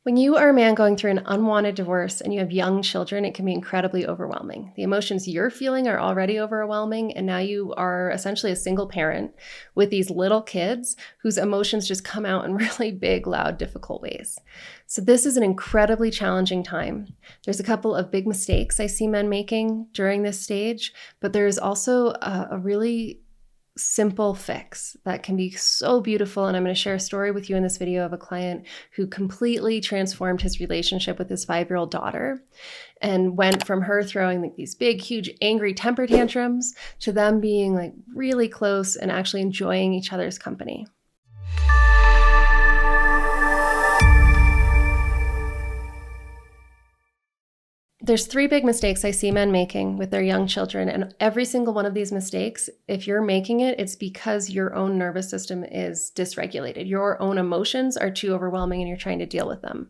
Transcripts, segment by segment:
When you are a man going through an unwanted divorce and you have young children, it can be incredibly overwhelming. The emotions you're feeling are already overwhelming, and now you are essentially a single parent with these little kids whose emotions just come out in really big, loud, difficult ways. So this is an incredibly challenging time. There's a couple of big mistakes I see men making during this stage, but there's also a really simple fix that can be so beautiful. And I'm going to share a story with you in this video of a client who completely transformed his relationship with his 5-year-old daughter and went from her throwing like these big, huge, angry temper tantrums to them being like really close and actually enjoying each other's company. There's 3 big mistakes I see men making with their young children, and every single one of these mistakes, if you're making it, it's because your own nervous system is dysregulated. Your own emotions are too overwhelming and you're trying to deal with them.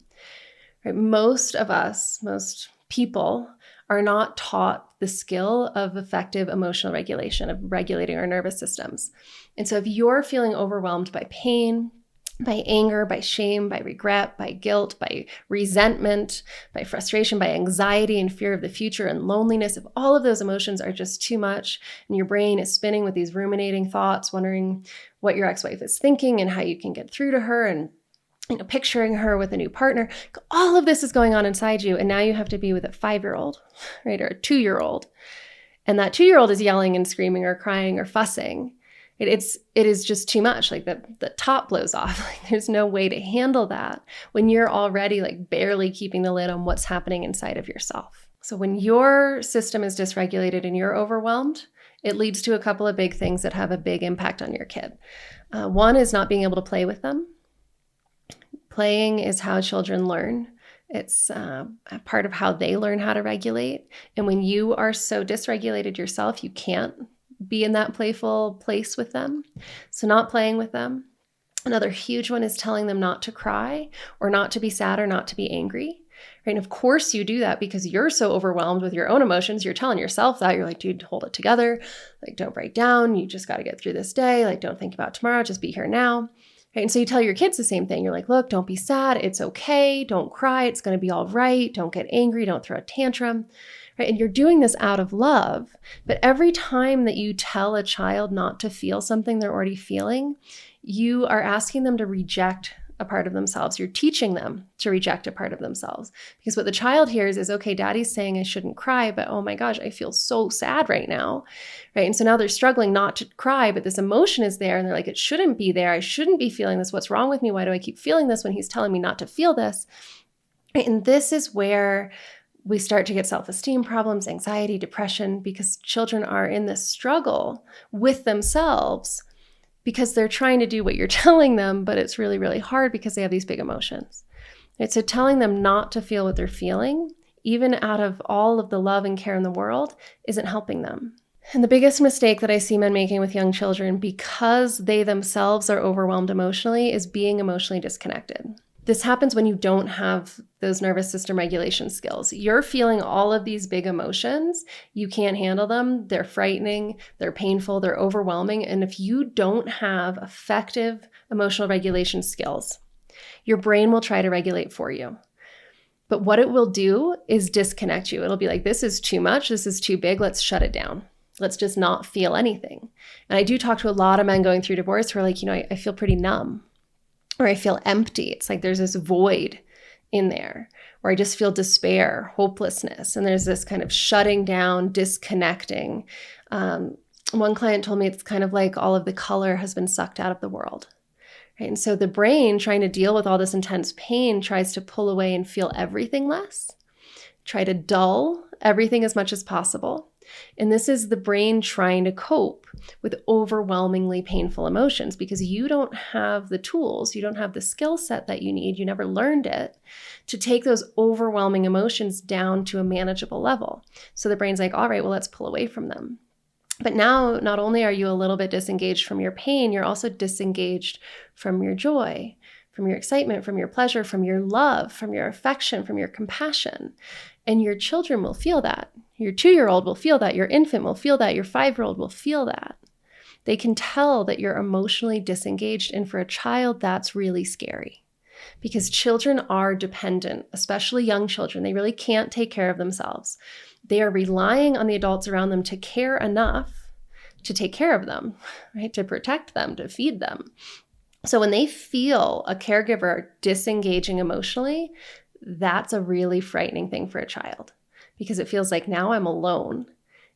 Right? Most of us, most people, are not taught the skill of effective emotional regulation, of regulating our nervous systems. And so if you're feeling overwhelmed by pain, by anger, by shame, by regret, by guilt, by resentment, by frustration, by anxiety and fear of the future and loneliness, if all of those emotions are just too much and your brain is spinning with these ruminating thoughts, wondering what your ex-wife is thinking and how you can get through to her and picturing her with a new partner, all of this is going on inside you. And now you have to be with a 5-year-old, right? Or a 2-year-old. And that 2-year-old is yelling and screaming or crying or fussing. It is just too much. Like the top blows off. Like there's no way to handle that when you're already like barely keeping the lid on what's happening inside of yourself. So when your system is dysregulated and you're overwhelmed, it leads to a couple of big things that have a big impact on your kid. One is not being able to play with them. Playing is how children learn. It's a part of how they learn how to regulate. And when you are so dysregulated yourself, you can't be in that playful place with them. So not playing with them. Another huge one is telling them not to cry or not to be sad or not to be angry. Right? And of course you do that because you're so overwhelmed with your own emotions. You're telling yourself that. You're like, dude, hold it together. Like, don't break down. You just got to get through this day. Like, don't think about tomorrow. Just be here now. Right? And so you tell your kids the same thing. You're like, look, don't be sad. It's okay. Don't cry. It's going to be all right. Don't get angry. Don't throw a tantrum. Right? And you're doing this out of love. But every time that you tell a child not to feel something they're already feeling, you are asking them to reject a part of themselves. You're teaching them to reject a part of themselves. Because what the child hears is, okay, daddy's saying I shouldn't cry, but oh my gosh, I feel so sad right now. Right? And so now they're struggling not to cry, but this emotion is there and they're like, it shouldn't be there. I shouldn't be feeling this. What's wrong with me? Why do I keep feeling this when he's telling me not to feel this? Right? And this is where we start to get self-esteem problems, anxiety, depression, because children are in this struggle with themselves because they're trying to do what you're telling them, but it's really, really hard because they have these big emotions. Right? So telling them not to feel what they're feeling, even out of all of the love and care in the world, isn't helping them. And the biggest mistake that I see men making with young children, because they themselves are overwhelmed emotionally, is being emotionally disconnected. This happens when you don't have those nervous system regulation skills. You're feeling all of these big emotions. You can't handle them. They're frightening. They're painful. They're overwhelming. And if you don't have effective emotional regulation skills, your brain will try to regulate for you. But what it will do is disconnect you. It'll be like, this is too much. This is too big. Let's shut it down. Let's just not feel anything. And I do talk to a lot of men going through divorce who are like, I feel pretty numb. Or I feel empty. It's like there's this void in there where I just feel despair, hopelessness. And there's this kind of shutting down, disconnecting. One client told me it's kind of like all of the color has been sucked out of the world. Right? And so the brain, trying to deal with all this intense pain, tries to pull away and feel everything less, try to dull everything as much as possible. And this is the brain trying to cope with overwhelmingly painful emotions because you don't have the tools, you don't have the skill set that you need, you never learned it, to take those overwhelming emotions down to a manageable level. So the brain's like, all right, well, let's pull away from them. But now, not only are you a little bit disengaged from your pain, you're also disengaged from your joy, from your excitement, from your pleasure, from your love, from your affection, from your compassion. And your children will feel that. Your 2-year-old will feel that. Your infant will feel that. Your 5-year-old will feel that. They can tell that you're emotionally disengaged. And for a child, that's really scary. because children are dependent, especially young children. They really can't take care of themselves. They are relying on the adults around them to care enough to take care of them, right? To protect them, to feed them. So when they feel a caregiver disengaging emotionally, that's a really frightening thing for a child, because it feels like now I'm alone.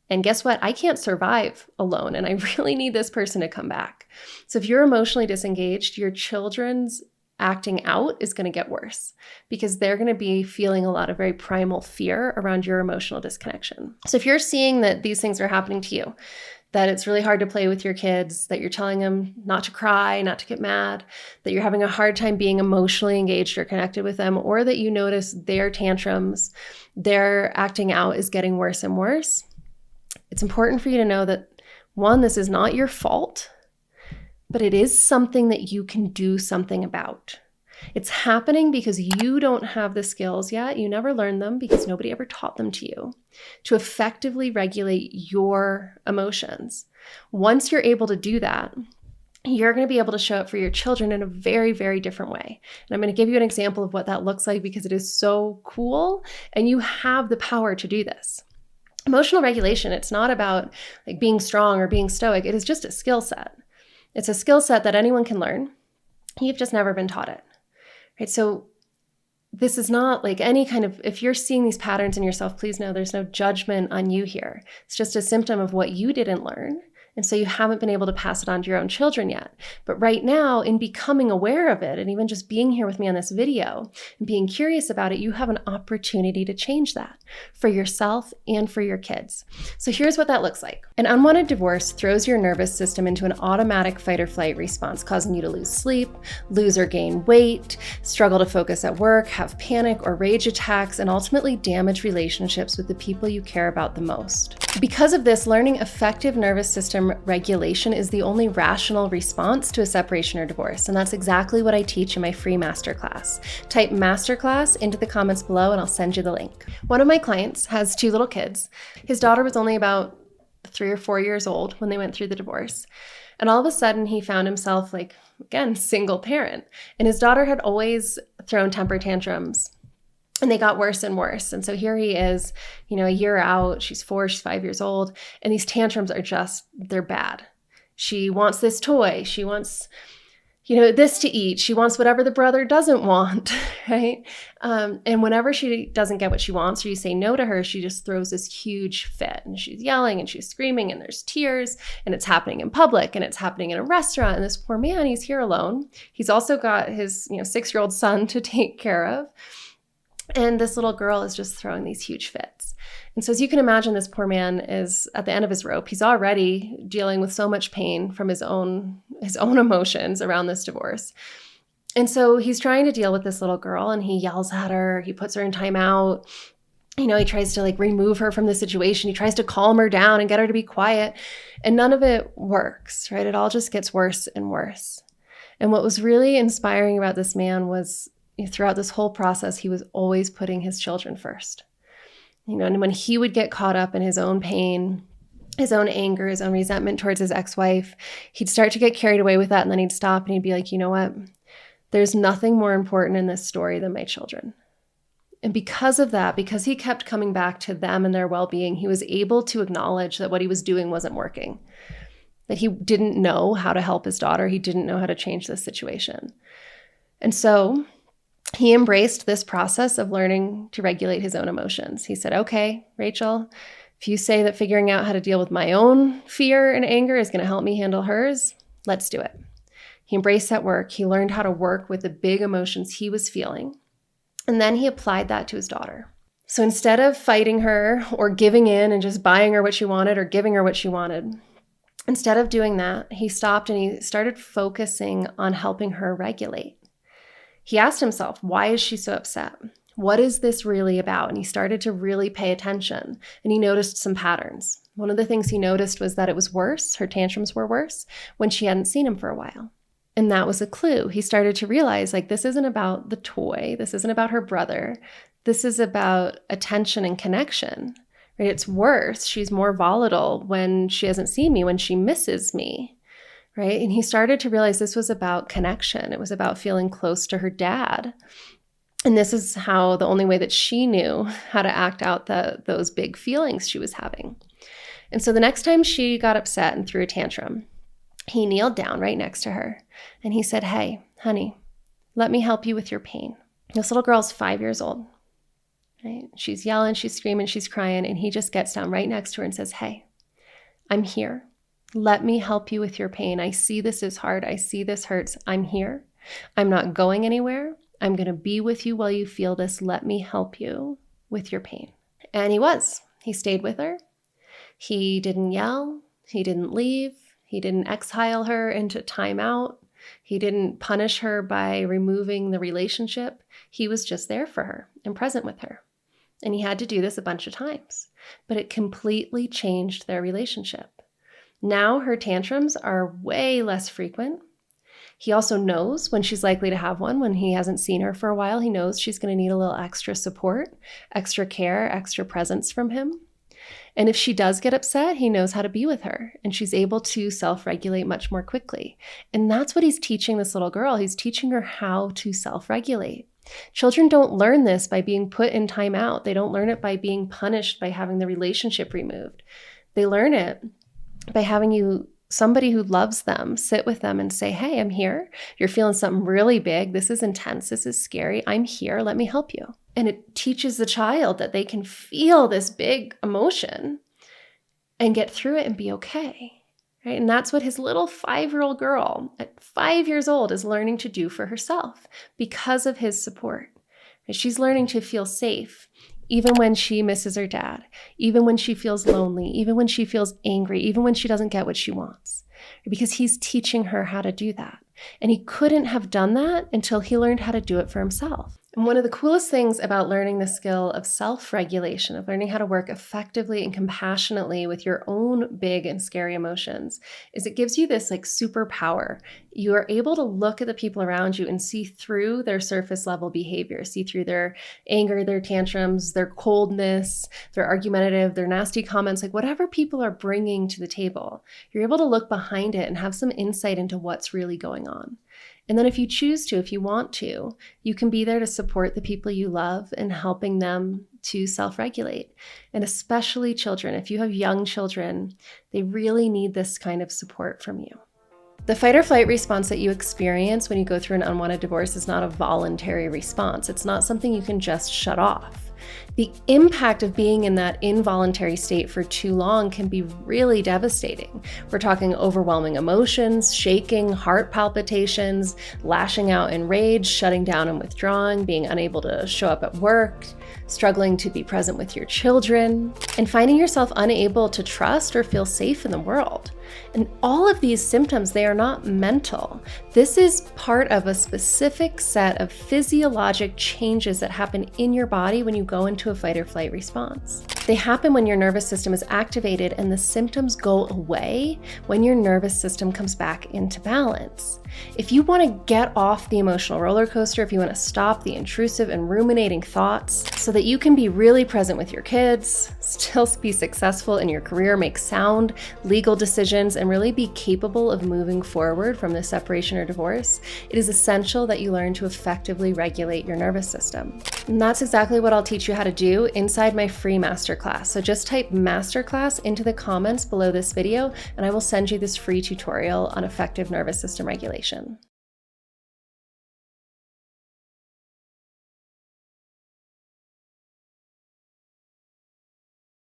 And guess what? I can't survive alone, and I really need this person to come back. So if you're emotionally disengaged, your children's acting out is going to get worse, because they're going to be feeling a lot of very primal fear around your emotional disconnection. So if you're seeing that these things are happening to you, that it's really hard to play with your kids, that you're telling them not to cry, not to get mad, that you're having a hard time being emotionally engaged or connected with them, or that you notice their tantrums, their acting out is getting worse and worse, it's important for you to know that, one, this is not your fault, but it is something that you can do something about. It's happening because you don't have the skills yet. You never learned them because nobody ever taught them to you to effectively regulate your emotions. Once you're able to do that, you're going to be able to show up for your children in a very, very different way. And I'm going to give you an example of what that looks like, because it is so cool and you have the power to do this. Emotional regulation, it's not about like being strong or being stoic. It is just a skill set. It's a skill set that anyone can learn. You've just never been taught it. Right? So this is not like any kind of, if you're seeing these patterns in yourself, please know there's no judgment on you here. It's just a symptom of what you didn't learn. And so you haven't been able to pass it on to your own children yet. But right now, in becoming aware of it, and even just being here with me on this video and being curious about it, you have an opportunity to change that for yourself and for your kids. So here's what that looks like. An unwanted divorce throws your nervous system into an automatic fight or flight response, causing you to lose sleep, lose or gain weight, struggle to focus at work, have panic or rage attacks, and ultimately damage relationships with the people you care about the most. Because of this, learning effective nervous system regulation is the only rational response to a separation or divorce. And that's exactly what I teach in my free masterclass. Type masterclass into the comments below and I'll send you the link. One of my clients has 2 little kids. His daughter was only about 3 or 4 years old when they went through the divorce. And all of a sudden he found himself, like, again, single parent. And his daughter had always thrown temper tantrums. And they got worse and worse. And so here he is, a year out, she's 4, she's 5 years old. And these tantrums are they're bad. She wants this toy. She wants, this to eat. She wants whatever the brother doesn't want, right? And whenever she doesn't get what she wants, or you say no to her, she just throws this huge fit. And she's yelling and she's screaming and there's tears, and it's happening in public and it's happening in a restaurant. And this poor man, he's here alone. He's also got his 6-year-old son to take care of. And this little girl is just throwing these huge fits. And so as you can imagine, this poor man is at the end of his rope. He's already dealing with so much pain from his own emotions around this divorce. And so he's trying to deal with this little girl, and he yells at her. He puts her in timeout. He tries to remove her from the situation. He tries to calm her down and get her to be quiet. And none of it works, right? It all just gets worse and worse. And what was really inspiring about this man was, throughout this whole process, he was always putting his children first. And when he would get caught up in his own pain, his own anger, his own resentment towards his ex-wife, he'd start to get carried away with that, and then he'd stop and he'd be like, you know what? There's nothing more important in this story than my children. And because of that, because he kept coming back to them and their well-being, he was able to acknowledge that what he was doing wasn't working, that he didn't know how to help his daughter. He didn't know how to change this situation. And so he embraced this process of learning to regulate his own emotions. He said, okay, Rachel, if you say that figuring out how to deal with my own fear and anger is going to help me handle hers, let's do it. He embraced that work. He learned how to work with the big emotions he was feeling. And then he applied that to his daughter. So instead of fighting her or giving in and just buying her what she wanted or giving her what she wanted, instead of doing that, he stopped and he started focusing on helping her regulate. He asked himself, why is she so upset? What is this really about? And he started to really pay attention, and he noticed some patterns. One of the things he noticed was that it was worse, her tantrums were worse, when she hadn't seen him for a while. And that was a clue. He started to realize, this isn't about the toy. This isn't about her brother. This is about attention and connection, right? It's worse. She's more volatile when she hasn't seen me, when she misses me. right? And he started to realize this was about connection. It was about feeling close to her dad. And this is how the only way that she knew how to act out those big feelings she was having. And so the next time she got upset and threw a tantrum, he kneeled down right next to her and he said, "Hey, honey, let me help you with your pain." This little girl's 5 years old, right? She's yelling, she's screaming, she's crying, and he just gets down right next to her and says, "Hey, I'm here. Let me help you with your pain. I see this is hard. I see this hurts. I'm here. I'm not going anywhere. I'm going to be with you while you feel this. Let me help you with your pain." And he was. He stayed with her. He didn't yell. He didn't leave. He didn't exile her into timeout. He didn't punish her by removing the relationship. He was just there for her and present with her. And he had to do this a bunch of times, but it completely changed their relationship. Now her tantrums are way less frequent. He also knows when she's likely to have one. When he hasn't seen her for a while, he knows she's going to need a little extra support, extra care, extra presence from him. And if she does get upset, he knows how to be with her, and she's able to self-regulate much more quickly. And that's what he's teaching this little girl. He's teaching her how to self-regulate. Children don't learn this by being put in timeout. They don't learn it by being punished, by having the relationship removed. They learn it by having somebody who loves them sit with them and say, "Hey, I'm here. You're feeling something really big. This is intense. This is scary. I'm here. Let me help you." And it teaches the child that they can feel this big emotion and get through it and be okay, right? And that's what his little 5-year-old girl at 5 years old is learning to do for herself because of his support. She's learning to feel safe, even when she misses her dad, even when she feels lonely, even when she feels angry, even when she doesn't get what she wants, because he's teaching her how to do that. And he couldn't have done that until he learned how to do it for himself. And one of the coolest things about learning the skill of self-regulation, of learning how to work effectively and compassionately with your own big and scary emotions, is it gives you this like superpower. You are able to look at the people around you and see through their surface level behavior, see through their anger, their tantrums, their coldness, their argumentative, their nasty comments, like whatever people are bringing to the table. You're able to look behind it and have some insight into what's really going on. And then if you choose to, if you want to, you can be there to support the people you love and helping them to self-regulate. And especially children, if you have young children, they really need this kind of support from you. The fight or flight response that you experience when you go through an unwanted divorce is not a voluntary response. It's not something you can just shut off. The impact of being in that involuntary state for too long can be really devastating. We're talking overwhelming emotions, shaking, heart palpitations, lashing out in rage, shutting down and withdrawing, being unable to show up at work, struggling to be present with your children, and finding yourself unable to trust or feel safe in the world. And all of these symptoms, they are not mental. This is part of a specific set of physiologic changes that happen in your body when you go into a fight or flight response. They happen when your nervous system is activated, and the symptoms go away when your nervous system comes back into balance. If you want to get off the emotional roller coaster, if you want to stop the intrusive and ruminating thoughts so that you can be really present with your kids, still be successful in your career, make sound legal decisions, and really be capable of moving forward from the separation or divorce, it is essential that you learn to effectively regulate your nervous system. And that's exactly what I'll teach you how to do inside my free masterclass. So just type masterclass into the comments below this video, and I will send you this free tutorial on effective nervous system regulation.